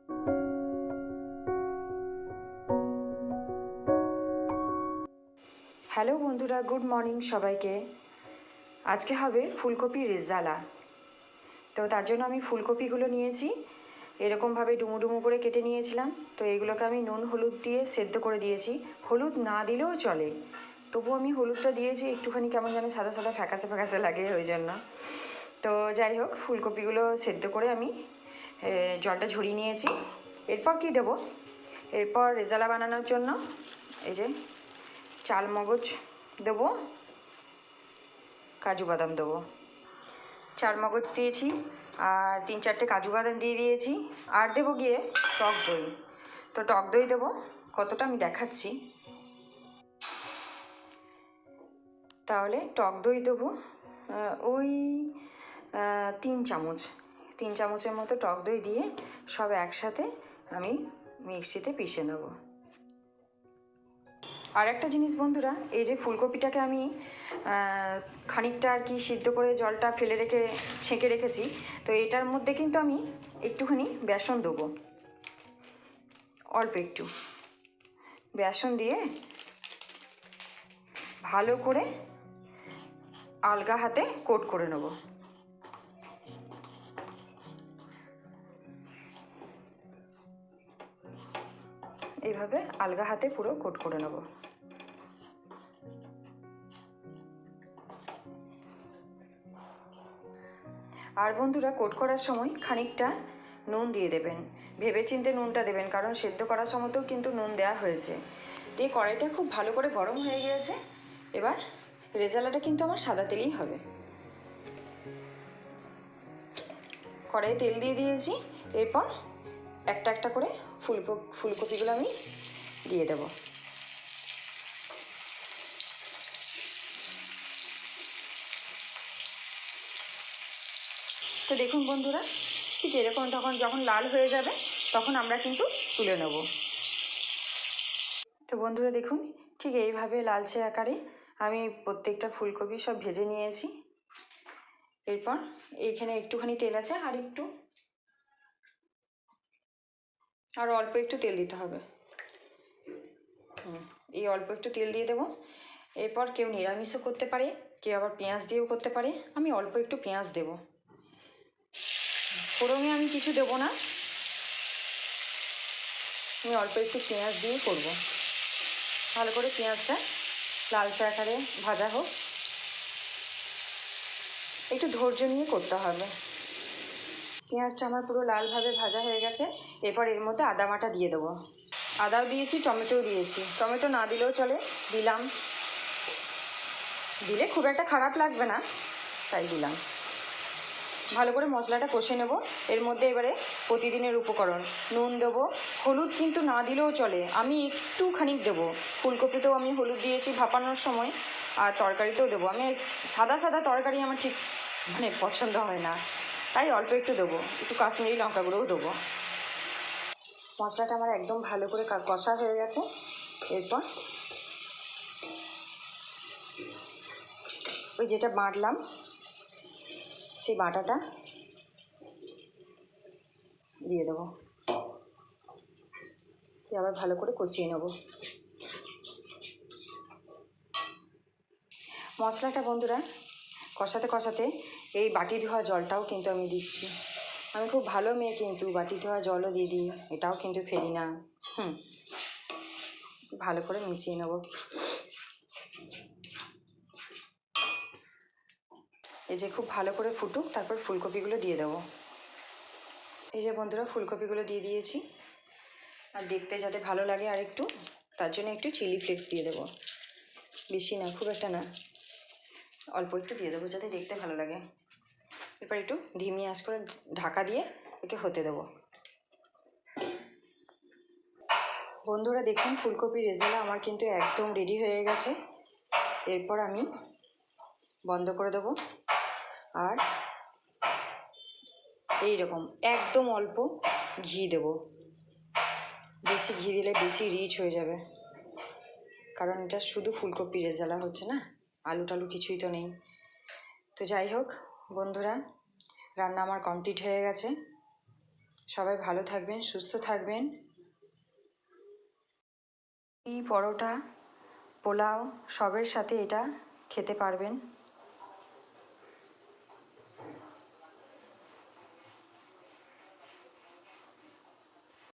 Hello বন্ধুরা, good morning সবাইকে। আজকে হবে ফুলকপি রেজালা। তো তার জন্য আমি ফুলকপিগুলো নিয়েছি, এরকমভাবে ডুমো ডুমো করে কেটে নিয়েছিলাম। তো এগুলোকে আমি নুন হলুদ দিয়ে সেদ্ধ করে দিয়েছি। হলুদ না দিলেও চলে, তবু আমি হলুদটা দিয়েছি, একটুখানি কেমন যেন সাদা সাদা ফ্যাকাসে ফ্যাকাসে লাগে ওই জন্য। তো যাই হোক, ফুলকপিগুলো সেদ্ধ করে আমি জলটা ঝরিয়ে নিয়েছি। এরপর কি দেবো? এরপর রেজালা বানানোর জন্য এই যে চাল মগজ দেবো, কাজু বাদাম দেবো। চাল মগজ দিয়েছি আর 3-4টে কাজু বাদাম দিয়ে দিয়েছি। আর দেবো গিয়ে টক দই। তো টক দই দেবো, কতটা আমি দেখাচ্ছি। তাহলে টক দই দেবো ওই 3 চামচের মতো টক দই দিয়ে সব একসাথে আমি মিক্সিতে পিষে নেব। আর একটা জিনিস বন্ধুরা, এই যে ফুলকপিটাকে আমি খানিকটা আর কি সিদ্ধ করে জলটা ফেলে রেখে ছেঁকে রেখেছি, তো এটার মধ্যে কিন্তু আমি একটুখানি বেসন দেবো, অল্প একটু বেসন দিয়ে ভালো করে আলগা হাতে কোট করে নেব। এইভাবে আলগা হাতে পুরো কোট করে নেব। আর বন্ধুরা, কোট করার সময় খানিকটা নুন দিয়ে দেবেন, ভেবেচিন্তে নুনটা দেবেন, কারণ সেদ্ধ করার সময়তেও কিন্তু নুন দেওয়া হয়েছে। দিয়ে কড়াইটা খুব ভালো করে গরম হয়ে গিয়েছে। এবার রেজালাটা কিন্তু আমার সাদা তেলেই হবে। কড়াইয়ে তেল দিয়ে দিয়েছি। এরপর একটা একটা করে ফুলকপিগুলো আমি দিয়ে দেব। তো দেখুন বন্ধুরা, ঠিক এরকম যখন লাল হয়ে যাবে তখন আমরা কিন্তু তুলে নেব। তো বন্ধুরা দেখুন, ঠিক এইভাবে লালচে আকারে আমি প্রত্যেকটা ফুলকপি সব ভেজে নিয়েছি। এরপর এইখানে একটুখানি তেল আছে, আর অল্প একটু তেল দিতে হবে। এই অল্প একটু তেল দিয়ে দেবো। এরপর কেউ নিরামিষও করতে পারে, কেউ আবার পেঁয়াজ দিয়েও করতে পারে। আমি অল্প একটু পেঁয়াজ দেবো। ফোড়নে আমি কিছু দেবো না, আমি অল্প একটু পেঁয়াজ দিয়ে করব। ভালো করে পেঁয়াজটা লালচে আকারে ভাজা হোক, একটু ধৈর্য নিয়ে করতে হবে। পেঁয়াজটা আমার পুরো লালভাবে ভাজা হয়ে গেছে। এরপর এর মধ্যে আদা বাটা দিয়ে দেবো। আদাও দিয়েছি, টমেটোও দিয়েছি। টমেটো না দিলেও চলে, দিলাম। দিলে খুব একটা খারাপ লাগবে না, তাই দিলাম। ভালো করে মশলাটা কষে নেব। এর মধ্যে এবারে প্রতিদিনের উপকরণ নুন দেবো। হলুদ কিন্তু না দিলেও চলে, আমি একটুখানি দেবো। ফুলকপিতেও আমি হলুদ দিয়েছি ভাপানোর সময়, আর তরকারিতেও দেবো। আমি সাদা সাদা তরকারি আমার ঠিক পছন্দ হয় না, তাই অল্প একটু দেবো। একটু কাশ্মীরি লঙ্কা গুঁড়োও দেবো। মশলাটা আমার একদম ভালো করে কষা হয়ে গেছে। এরপর ওই যেটা বাটলাম সেই বাটাটা দিয়ে দেবো, দিয়ে আবার ভালো করে কষিয়ে নেব মশলাটা। বন্ধুরা, কষাতে কষাতে এই বাটি ধোয়া জলটাও কিন্তু আমি দিচ্ছি। আমি খুব ভালো মেয়ে, কিন্তু বাটি ধোয়া জলও দিয়ে দিই, এটাও কিন্তু ফেলি না। ভালো করে মিশিয়ে নেব। এই যে খুব ভালো করে ফুটুক, তারপর ফুলকপিগুলো দিয়ে দেবো। এই যে বন্ধুরা, ফুলকপিগুলো দিয়ে দিয়েছি। আর দেখতে যাতে ভালো লাগে আর একটু, তার জন্য একটু চিলি ফ্লেক্স দিয়ে দেবো। বেশি না, খুব একটা না, অল্প একটু দিয়ে দেবো যাতে দেখতে ভালো লাগে। এরপর একটু ধিমি আঁচ করে ঢাকা দিয়ে একে হতে দেবো। বন্ধুরা দেখুন, ফুলকপির রেজালা আমার কিন্তু একদম রেডি হয়ে গেছে। এরপর আমি বন্ধ করে দেবো। আর এই রকম একদম অল্প ঘি দেব। বেশি ঘি দিলে বেশি রিচ হয়ে যাবে, কারণ এটা শুধু ফুলকপির রেজালা হচ্ছে না, আলু টালু কিছুই তো নেই। তো যাই হোক বন্ধুরা, রান্না আমার কমপ্লিট হয়ে গেছে। সবাই ভালো থাকবেন, সুস্থ থাকবেন। এই পরোটা, পোলাও সবের সাথে এটা খেতে পারবেন।